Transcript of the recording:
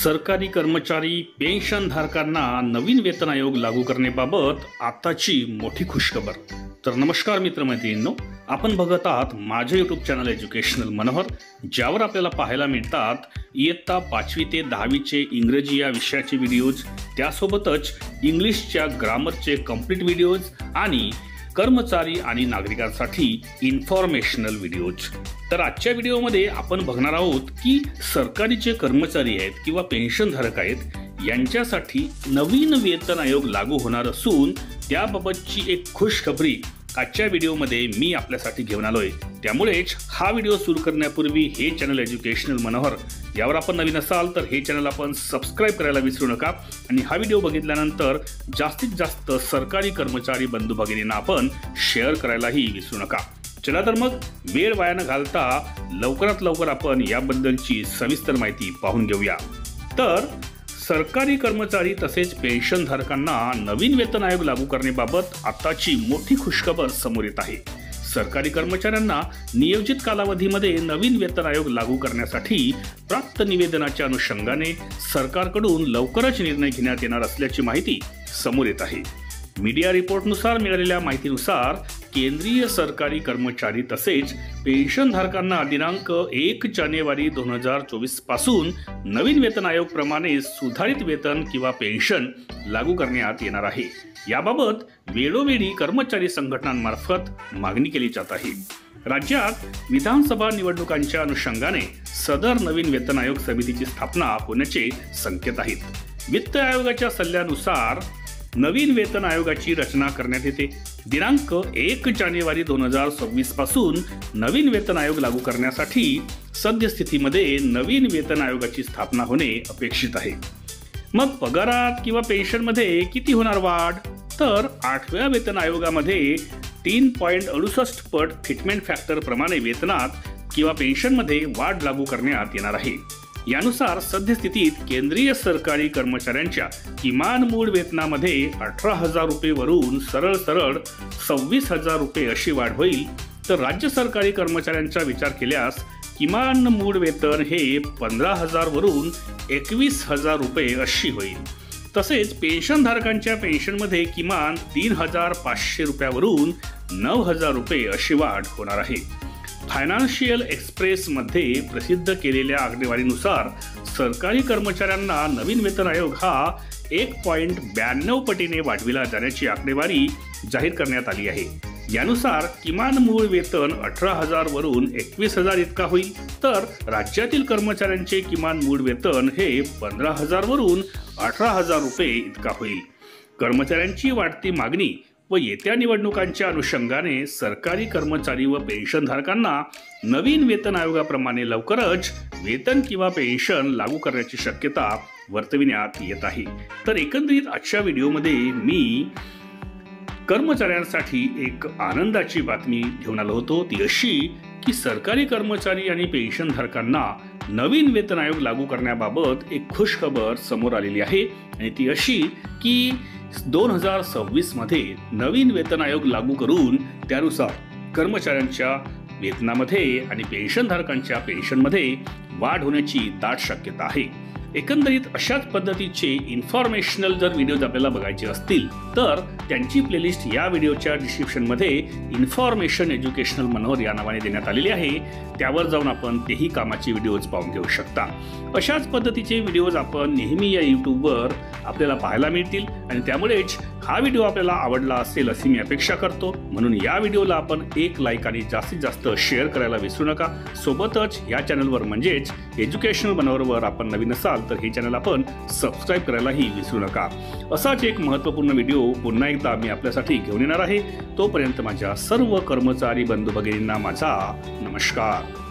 सरकारी कर्मचारी पेन्शनधारकांना नवीन वेतन आयोग लागू करण्याबाबत आताची मोठी खुशखबर। तर नमस्कार मित्रमैत्रिणींनो, आपण बघत आहात माझे यूट्यूब चॅनल एज्युकेशनल मनोहर, ज्यावर आपल्याला पाहायला मिळतात इयत्ता 5वी ते 10वीचे इंग्रजी या विषयाचे व्हिडिओज, त्यासोबतच इंग्लिशच्या ग्रामरचे कंप्लीट व्हिडिओज आणि कर्मचारी आणि नागरिकांसाठी इन्फॉर्मेशनल व्हिडिओज। तर आजच्या व्हिडिओमध्ये आपण बघणार आहोत की सरकारी जे कर्मचारी आहेत किंवा पेन्शनधारक आहेत यांच्यासाठी नवीन वेतन आयोग लागू होणार असून त्याबाबतची एक खुशखबरी आजच्या व्हिडिओमध्ये मी आपल्यासाठी घेऊन आलोय। त्यामुळेच हा व्हिडिओ सुरू करण्यापूर्वी हे चॅनल एज्युकेशनल मनोहर यावर आपण नवीन असाल तर हे चॅनल आपण सबस्क्राइब करायला विसरू नका आणि हा व्हिडिओ बघितल्यानंतर जास्तीत जास्त सरकारी कर्मचारी बंधू भगिनींना आपण शेअर करायलाही विसरू नका। चला तर मग वेळ वाया न घालता लवकरात लवकर आपण याबद्दलची सविस्तर माहिती पाहून घेऊया। तर सरकारी कर्मचारी तसेच पेन्शनधारकांना नवीन वेतन आयोग लागू करण्याबाबत आताची मोठी खुशखबर समोर येत आहे। सरकारी कर्मचाऱ्यांना नियोजित कालावधीमध्ये नवीन वेतन आयोग लागू करण्यासाठी प्राप्त निवेदनाच्या अनुषंगाने सरकारकडून लवकरच निर्णय घेण्यात येणार असल्याची माहिती समोर येत आहे। मीडिया रिपोर्टनुसार मिळालेल्या माहितीनुसार केंद्रीय सरकारी कर्मचारी तसेच पेन्शनधारकांना दिनांक 1 जानेवारी 2024 पासून नवीन वेतन आयोग प्रमाणे सुधारित वेतन किंवा पेन्शन लागू करण्यात येणार आहे। याबाबत वेळोवेळी कर्मचारी संघटनांमार्फत मागणी केली जात आहे। राज्यात विधानसभा निवडणुकांच्या अनुषंगाने सदर नवीन वेतन आयोग समितीची स्थापना होण्याचे संकेत आहेत। वित्त आयोगाच्या सल्ल्यानुसार नवीन वेतन आयोगाची रचना करण्यात येते। दिनांक 1 जानेवारी 2026 पासून नवीन वेतन आयोग लागू करण्यासाठी सद्यस्थितीमध्ये नवीन वेतन आयोगाची स्थापना होणे अपेक्षित आहे। मग पगारात किंवा पेन्शनमध्ये किती होणार वाढ? तर 8व्या वेतन आयोगामध्ये 3.68 पट फिटमेंट फॅक्टर प्रमाणे वेतनात किंवा पेन्शनमध्ये वाढ लागू करण्यात येणार आहे। यानुसार सद्यस्थितीत केंद्रीय सरकारी कर्मचाऱ्यांच्या किमान मूळ वेतनामध्ये 18,000 रुपये वरून सरळ 26,000 रुपये अशी वाढ होईल। तर राज्य सरकारी कर्मचाऱ्यांचा विचार केल्यास किमान मूळ वेतन हे 15,000 वरून 21,000 रुपये अशी होईल। तसेच पेन्शनधारकांच्या पेन्शनमध्ये किमान 3,500 रुपयावरून 9,000 रुपये अशी वाढ होणार आहे। फायनान्शियल एक्सप्रेसमध्ये प्रसिद्ध केलेल्या आकडेवारीनुसार सरकारी कर्मचाऱ्यांना नवीन वेतन आयोग हा 1.92 पटीने वाढविला जाण्याची आकडेवारी जाहीर करण्यात आली आहे। यानुसार किमान मूळ वेतन 18,000 वरून 21,000 इतका होईल। तर राज्यातील कर्मचाऱ्यांचे किमान मूळ वेतन हे 15,000 वरून 18,000 रुपये इतका होईल। कर्मचाऱ्यांची वाढती मागणी व येत्या निवडणुकांच्या अनुषंगाने सरकारी कर्मचारी व पेन्शनधारकांना नवीन वेतन आयोगाप्रमाणे लवकरच वेतन किंवा पेन्शन लागू करण्याची शक्यता वर्तविण्यात येत आहे। तर एकंदरीत आजच्या व्हिडिओमध्ये मी कर्मचाऱ्यांसाठी एक आनंदाची बातमी घेऊन आलो होतो, ती अशी की सरकारी कर्मचारी आणि पेन्शनधारकांना नवीन वेतन आयोग लागू करण्याबाबत एक खुशखबर समोर आलेली आहे आणि ती अशी की 2026 मध्ये नवीन वेतन आयोग लागू करून त्यानुसार कर्मचाऱ्यांच्या वेतनामध्ये आणि पेन्शनधारकांच्या पेन्शनमध्ये वाढ होण्याची दाट शक्यता आहे। एकंदरीत अशाच पद्धतीचे इन्फॉर्मेशनल जर व्हिडिओज आपल्याला बघायचे असतील तर त्यांची प्लेलिस्ट या व्हिडिओच्या डिस्क्रिप्शनमध्ये इन्फॉर्मेशन एज्युकेशनल मनोहर या नावाने देण्यात आलेली आहे। त्यावर जाऊन आपण तेही कामाचे व्हिडिओज पाहून घेऊ शकता। अशाच पद्धतीचे व्हिडिओज आपण नेहमी या यूट्यूबवर आपल्याला पाहायला मिळतील आणि त्यामुळेच हा व्हिडिओ आपल्याला आवडला असेल अशी मी अपेक्षा करतो। म्हणून या व्हिडिओला आपण एक लाईक आणि जास्तीत जास्त शेअर करायला विसरू नका। सोबतच या चॅनलवर म्हणजेच एज्युकेशनल मनोहरवर आपण नवीन असाल तर हे चॅनल आपण सबस्क्राइब करायलाही विसरू नका। असाच एक महत्त्वपूर्ण व्हिडिओ पुन्हा एकदा मी आपल्यासाठी घेऊन येणार आहे। तोपर्यंत माझ्या सर्व कर्मचारी बंधू भगिनींना माझा नमस्कार।